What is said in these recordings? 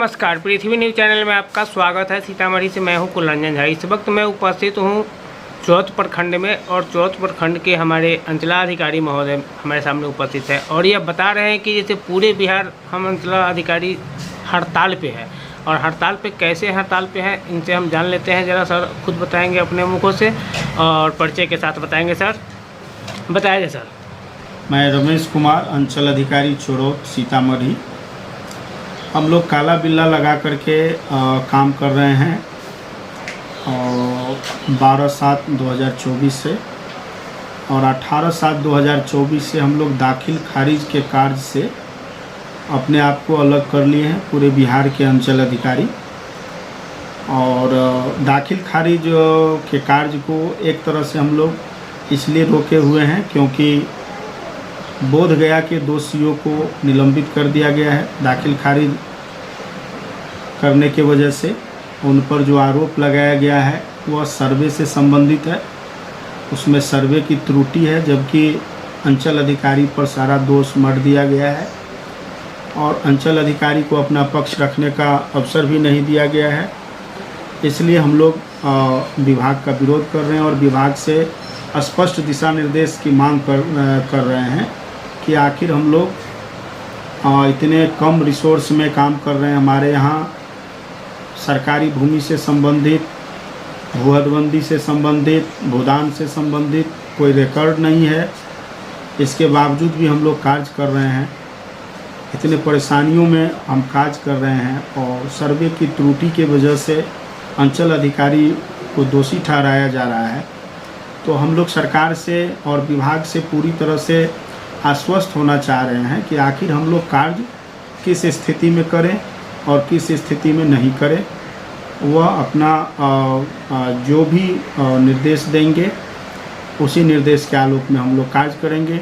नमस्कार, पृथ्वी news channel में आपका स्वागत है। सीतामढ़ी से मैं हूं कुलरंजन झा। इस वक्त मैं उपस्थित हूं चौथ प्रखंड में और चौथ प्रखंड के हमारे अंचलाधिकारी महोदय हमारे सामने उपस्थित है और यह बता रहे हैं कि जैसे पूरे बिहार हम अंचलाधिकारी हड़ताल पे है और हड़ताल पे कैसे हड़ताल पे है इनसे हम जान लेते हैं। ज़रा सर खुद बताएंगे अपने मुखों से और परिचय के साथ बताएंगे। सर बताइए। सर मैं रमेश कुमार, अंचल अधिकारी चोरोत सीतामढ़ी। हम लोग काला बिल्ला लगा करके काम कर रहे हैं और 12/7/2024 से और 18/7/2024 से हम लोग दाखिल खारिज के कार्य से अपने आप को अलग कर लिए हैं पूरे बिहार के अंचल अधिकारी। और दाखिल खारिज के कार्य को एक तरह से हम लोग इसलिए रोके हुए हैं क्योंकि बोधगया के दोषियों को निलंबित कर दिया गया है। दाखिल खारिज करने की वजह से उन पर जो आरोप लगाया गया है वह सर्वे से संबंधित है, उसमें सर्वे की त्रुटि है, जबकि अंचल अधिकारी पर सारा दोष मढ़ दिया गया है और अंचल अधिकारी को अपना पक्ष रखने का अवसर भी नहीं दिया गया है। इसलिए हम लोग विभाग का विरोध कर रहे हैं और विभाग से स्पष्ट दिशा निर्देश की मांग कर रहे हैं कि आखिर हम लोग इतने कम रिसोर्स में काम कर रहे हैं। हमारे यहाँ सरकारी भूमि से संबंधित, भू-हदबंदी से संबंधित, भूदान से संबंधित कोई रिकॉर्ड नहीं है। इसके बावजूद भी हम लोग कार्य कर रहे हैं। इतने परेशानियों में हम कार्य कर रहे हैं और सर्वे की त्रुटि की वजह से अंचल अधिकारी को दोषी ठहराया जा रहा है। तो हम लोग सरकार से और विभाग से पूरी तरह से आश्वस्त होना चाह रहे हैं कि आखिर हम लोग कार्य किस स्थिति में करें और किस स्थिति में नहीं करें। वह अपना जो भी निर्देश देंगे उसी निर्देश के आलोक में हम लोग कार्य करेंगे।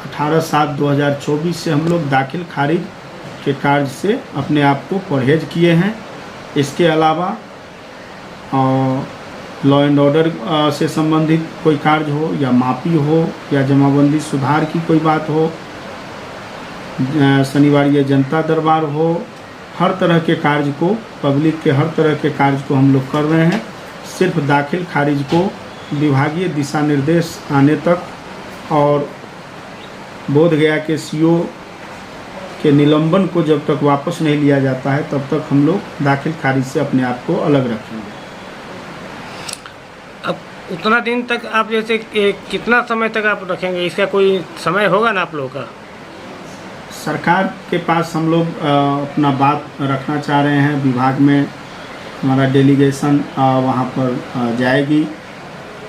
18/7/2024 से हम लोग दाखिल खारिज के कार्य से अपने आप को परहेज किए हैं। इसके अलावा लॉ एंड ऑर्डर से संबंधित कोई कार्य हो या मापी हो या जमाबंदी सुधार की कोई बात हो, शनिवार जनता दरबार हो, हर तरह के कार्य को, पब्लिक के हर तरह के कार्य को हम लोग कर रहे हैं। सिर्फ दाखिल खारिज को विभागीय दिशा निर्देश आने तक और बोधगया के सीओ के निलंबन को जब तक वापस नहीं लिया जाता है तब तक हम लोग दाखिल खारिज से अपने आप को अलग रखेंगे। अब उतना दिन तक आप जैसे कितना समय तक आप रखेंगे, इसका कोई समय होगा ना आप लोगों का? सरकार के पास हम लोग अपना बात रखना चाह रहे हैं। विभाग में हमारा डेलीगेशन वहाँ पर जाएगी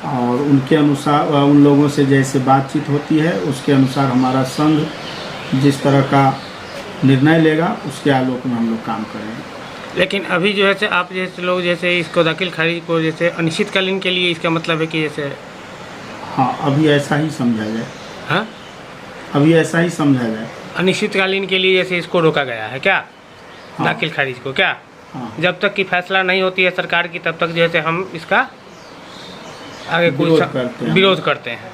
और उनके अनुसार उन लोगों से जैसे बातचीत होती है उसके अनुसार हमारा संघ जिस तरह का निर्णय लेगा उसके आलोक में हम लोग काम करेंगे। लेकिन अभी जो है आप जैसे लोग जैसे इसको दाखिल खारिज को जैसे अनिश्चितकालीन के लिए, इसका मतलब है कि जैसे हाँ अभी ऐसा ही समझा जाए। हाँ अभी ऐसा ही समझा जाए, अनिश्चितकालीन के लिए जैसे इसको रोका गया है क्या? हाँ। दाखिल खारिज को क्या? हाँ। जब तक कि फैसला नहीं होती है सरकार की तब तक जैसे हम इसका आगे कोई विरोध करते हैं।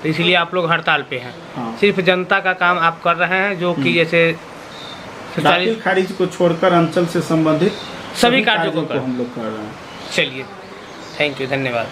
तो इसलिए आप लोग हड़ताल पे हैं। हाँ। सिर्फ जनता का काम आप कर रहे हैं जो कि जैसे दाखिल खारिज को छोड़कर अंचल से संबंधित सभी कार्यों को हम लोग कर रहे हैं। चलिए, थैंक यू, धन्यवाद।